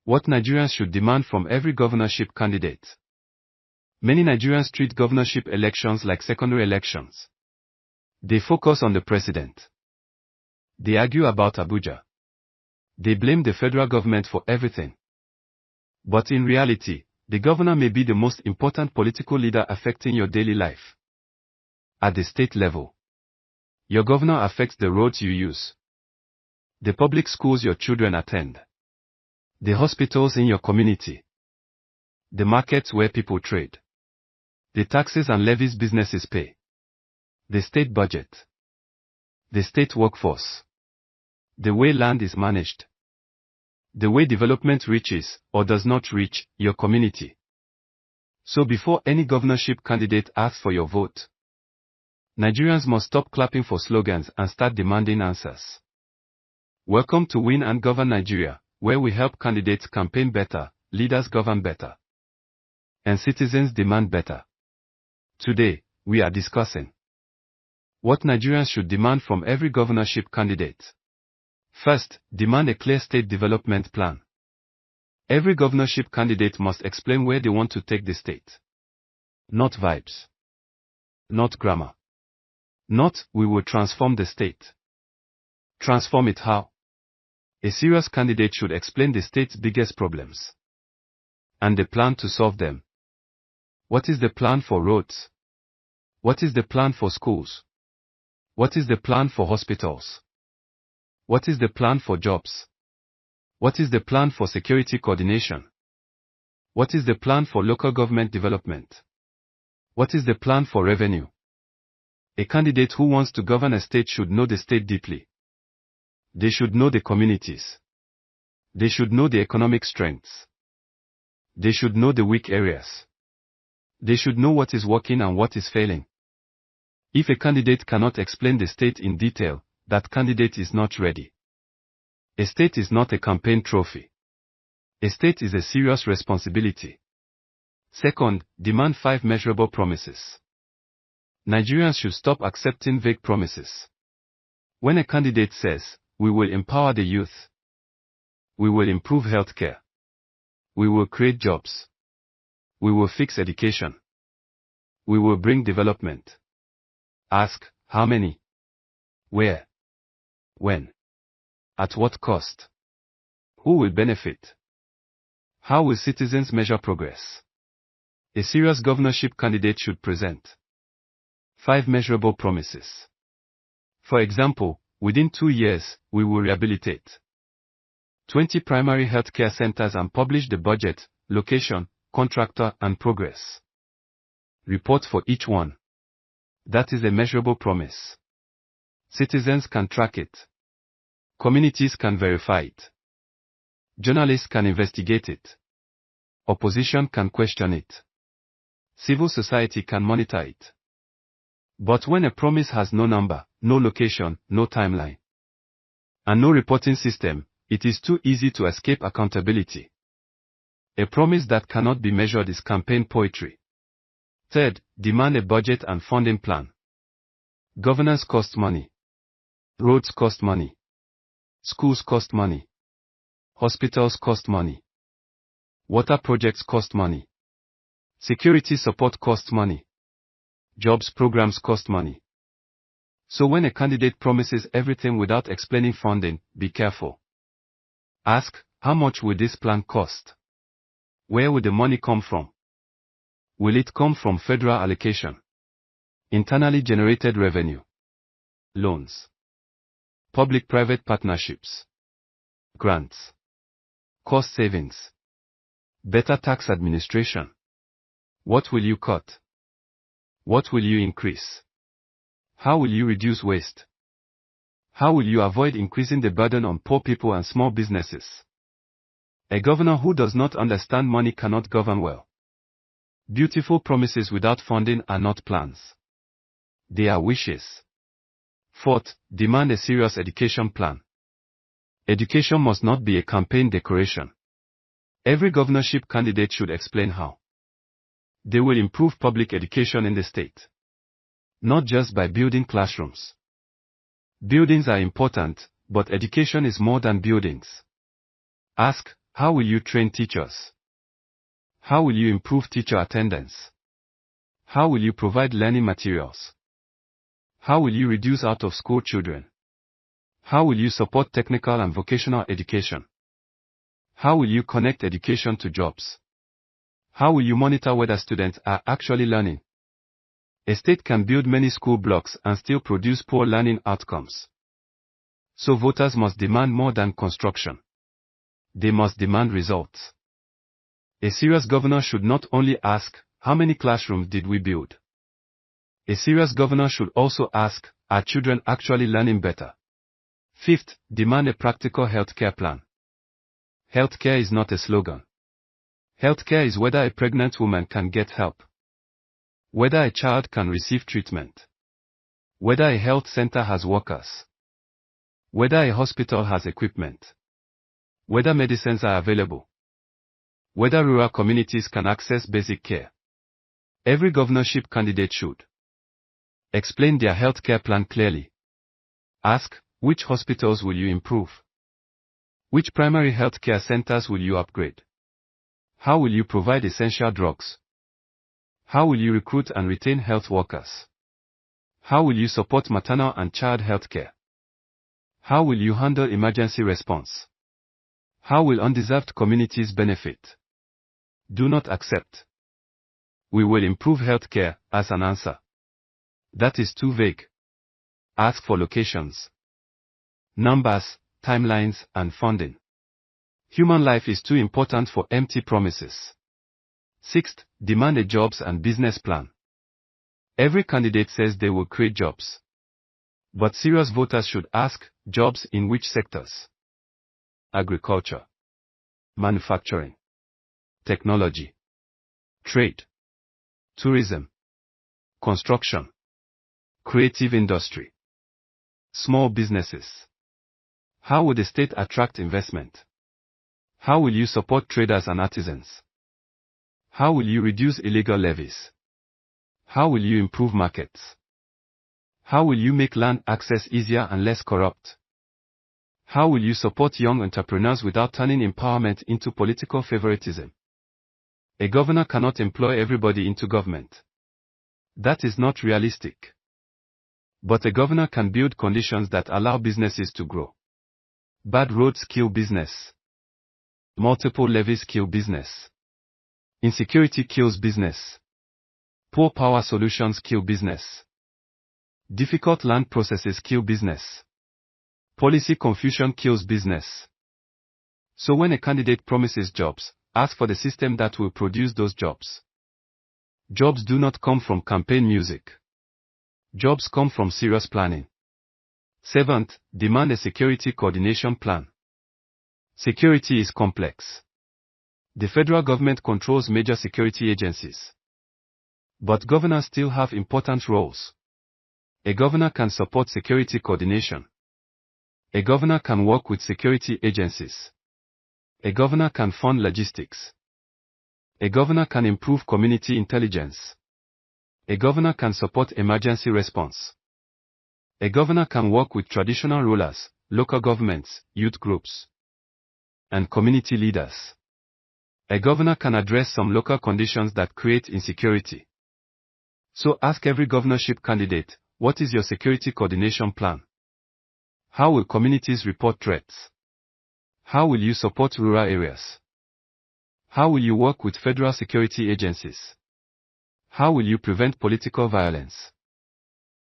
What Nigerians should demand from every governorship candidate. Many Nigerians treat governorship elections like secondary elections. They focus on the president. They argue about Abuja. They blame the federal government for everything. But in reality, the governor may be the most important political leader affecting your daily life. At the state level, your governor affects the roads you use, the public schools your children attend, the hospitals in your community, the markets where people trade, the taxes and levies businesses pay, the state budget, the state workforce, the way land is managed, the way development reaches, or does not reach, your community. So before any governorship candidate asks for your vote, Nigerians must stop clapping for slogans and start demanding answers. Welcome to Win and Govern Nigeria, where we help candidates campaign better, leaders govern better, and citizens demand better. Today, we are discussing what Nigerians should demand from every governorship candidate. First, demand a clear state development plan. Every governorship candidate must explain where they want to take the state. Not vibes. Not grammar. Not, we will transform the state. Transform it how? A serious candidate should explain the state's biggest problems and the plan to solve them. What is the plan for roads? What is the plan for schools? What is the plan for hospitals? What is the plan for jobs? What is the plan for security coordination? What is the plan for local government development? What is the plan for revenue? A candidate who wants to govern a state should know the state deeply. They should know the communities. They should know the economic strengths. They should know the weak areas. They should know what is working and what is failing. If a candidate cannot explain the state in detail, that candidate is not ready. A state is not a campaign trophy. A state is a serious responsibility. Second, demand 5 measurable promises. Nigerians should stop accepting vague promises. When a candidate says, we will empower the youth, we will improve healthcare, we will create jobs, we will fix education, we will bring development. Ask, how many? Where? When? At what cost? Who will benefit? How will citizens measure progress? A serious governorship candidate should present 5 measurable promises. For example, within 2 years, we will rehabilitate 20 primary healthcare centers and publish the budget, location, contractor, and progress report for each one. That is a measurable promise. Citizens can track it. Communities can verify it. Journalists can investigate it. Opposition can question it. Civil society can monitor it. But when a promise has no number, no location, no timeline, and no reporting system, it is too easy to escape accountability. A promise that cannot be measured is campaign poetry. Third, demand a budget and funding plan. Governance costs money. Roads cost money. Schools cost money. Hospitals cost money. Water projects cost money. Security support costs money. Jobs programs cost money. So when a candidate promises everything without explaining funding, be careful. Ask, how much will this plan cost? Where will the money come from? Will it come from federal allocation? Internally generated revenue? Loans? Public-private partnerships? Grants? Cost savings? Better tax administration? What will you cut? What will you increase? How will you reduce waste? How will you avoid increasing the burden on poor people and small businesses? A governor who does not understand money cannot govern well. Beautiful promises without funding are not plans. They are wishes. Fourth, demand a serious education plan. Education must not be a campaign decoration. Every governorship candidate should explain how they will improve public education in the state. Not just by building classrooms. Buildings are important, but education is more than buildings. Ask, How will you train teachers? How will you improve teacher attendance? How will you provide learning materials? How will you reduce out-of-school children? How will you support technical and vocational education? How will you connect education to jobs? How will you monitor whether students are actually learning? A state can build many school blocks and still produce poor learning outcomes. So voters must demand more than construction. They must demand results. A serious governor should not only ask, how many classrooms did we build? A serious governor should also ask, are children actually learning better? Fifth, demand a practical healthcare plan. Healthcare is not a slogan. Healthcare is whether a pregnant woman can get help, whether a child can receive treatment, whether a health center has workers, whether a hospital has equipment, whether medicines are available, whether rural communities can access basic care. Every governorship candidate should explain their healthcare plan clearly. Ask, which hospitals will you improve? Which primary healthcare centers will you upgrade? How will you provide essential drugs? How will you recruit and retain health workers? How will you support maternal and child healthcare? How will you handle emergency response? How will undeserved communities benefit? Do not accept. We will improve healthcare as an answer. That is too vague. Ask for locations, numbers, timelines, and funding. Human life is too important for empty promises. Sixth, demand a jobs and business plan. Every candidate says they will create jobs. But serious voters should ask, jobs in which sectors? Agriculture, manufacturing, technology, trade, tourism, construction, creative industry, small businesses. How will the state attract investment? How will you support traders and artisans? How will you reduce illegal levies? How will you improve markets? How will you make land access easier and less corrupt? How will you support young entrepreneurs without turning empowerment into political favoritism? A governor cannot employ everybody into government. That is not realistic. But a governor can build conditions that allow businesses to grow. Bad roads kill business. Multiple levies kill business. Insecurity kills business. Poor power solutions kill business. Difficult land processes kill business. Policy confusion kills business. So when a candidate promises jobs, ask for the system that will produce those jobs. Jobs do not come from campaign music. Jobs come from serious planning. Seventh, demand a security coordination plan. Security is complex. The federal government controls major security agencies. But governors still have important roles. A governor can support security coordination. A governor can work with security agencies. A governor can fund logistics. A governor can improve community intelligence. A governor can support emergency response. A governor can work with traditional rulers, local governments, youth groups, and community leaders. A governor can address some local conditions that create insecurity. So ask every governorship candidate, what is your security coordination plan? How will communities report threats? How will you support rural areas? How will you work with federal security agencies? How will you prevent political violence?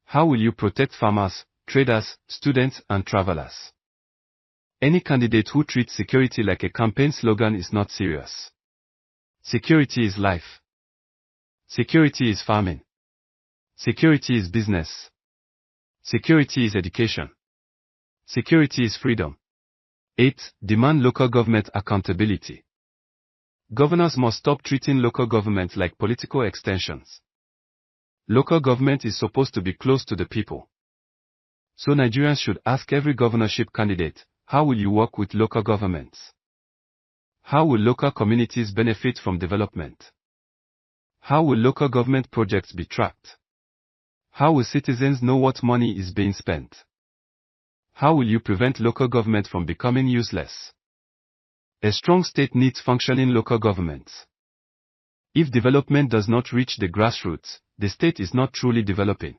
How will you protect farmers, traders, students, and travelers? Any candidate who treats security like a campaign slogan is not serious. Security is life. Security is farming. Security is business. Security is education. Security is freedom. 8. Demand local government accountability. Governors must stop treating local government like political extensions. Local government is supposed to be close to the people. So Nigerians should ask every governorship candidate, how will you work with local governments? How will local communities benefit from development? How will local government projects be tracked? How will citizens know what money is being spent? How will you prevent local government from becoming useless? A strong state needs functioning local governments. If development does not reach the grassroots, the state is not truly developing.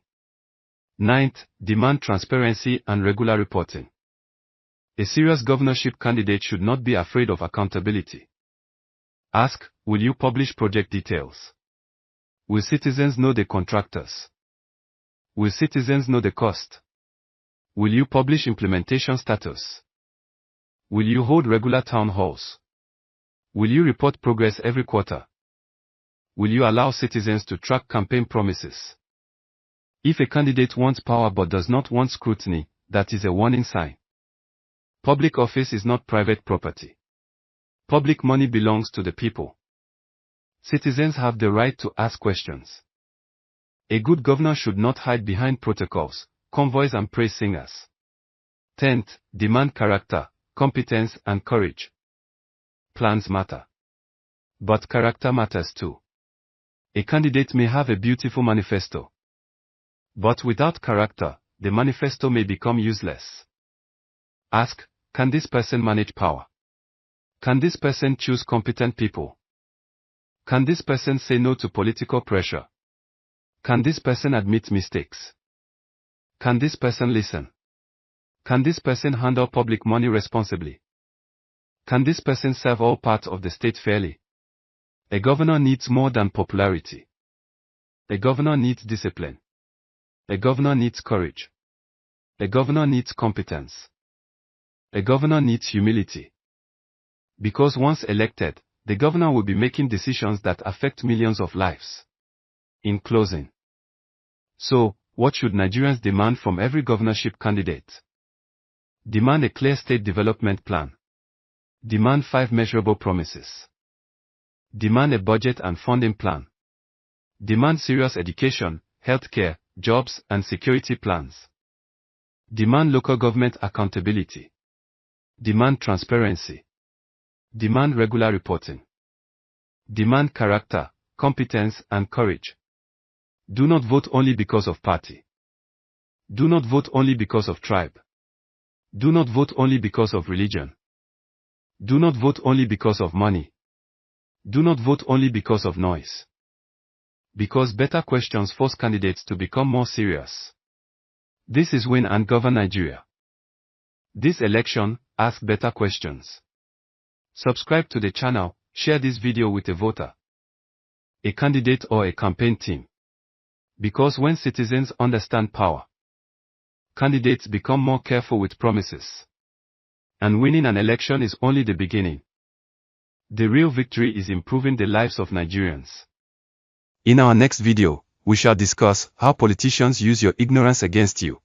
9th, demand transparency and regular reporting. A serious governorship candidate should not be afraid of accountability. Ask, will you publish project details? Will citizens know the contractors? Will citizens know the cost? Will you publish implementation status? Will you hold regular town halls? Will you report progress every quarter? Will you allow citizens to track campaign promises? If a candidate wants power but does not want scrutiny, that is a warning sign. Public office is not private property. Public money belongs to the people. Citizens have the right to ask questions. A good governor should not hide behind protocols, convoys and praise singers. 10th, demand character, competence and courage. Plans matter. But character matters too. A candidate may have a beautiful manifesto. But without character, the manifesto may become useless. Ask, can this person manage power? Can this person choose competent people? Can this person say no to political pressure? Can this person admit mistakes? Can this person listen? Can this person handle public money responsibly? Can this person serve all parts of the state fairly? A governor needs more than popularity. A governor needs discipline. A governor needs courage. A governor needs competence. A governor needs humility. Because once elected, the governor will be making decisions that affect millions of lives. In closing. So, what should Nigerians demand from every governorship candidate? Demand a clear state development plan. Demand 5 measurable promises. Demand a budget and funding plan. Demand serious education, healthcare, jobs and security plans. Demand local government accountability. Demand transparency. Demand regular reporting. Demand character, competence and courage. Do not vote only because of party. Do not vote only because of tribe. Do not vote only because of religion. Do not vote only because of money. Do not vote only because of noise. Because better questions force candidates to become more serious. This is win and govern Nigeria. This election, ask better questions. Subscribe to the channel, share this video with a voter, a candidate or a campaign team. Because when citizens understand power, candidates become more careful with promises. And winning an election is only the beginning. The real victory is improving the lives of Nigerians. In our next video, we shall discuss how politicians use your ignorance against you.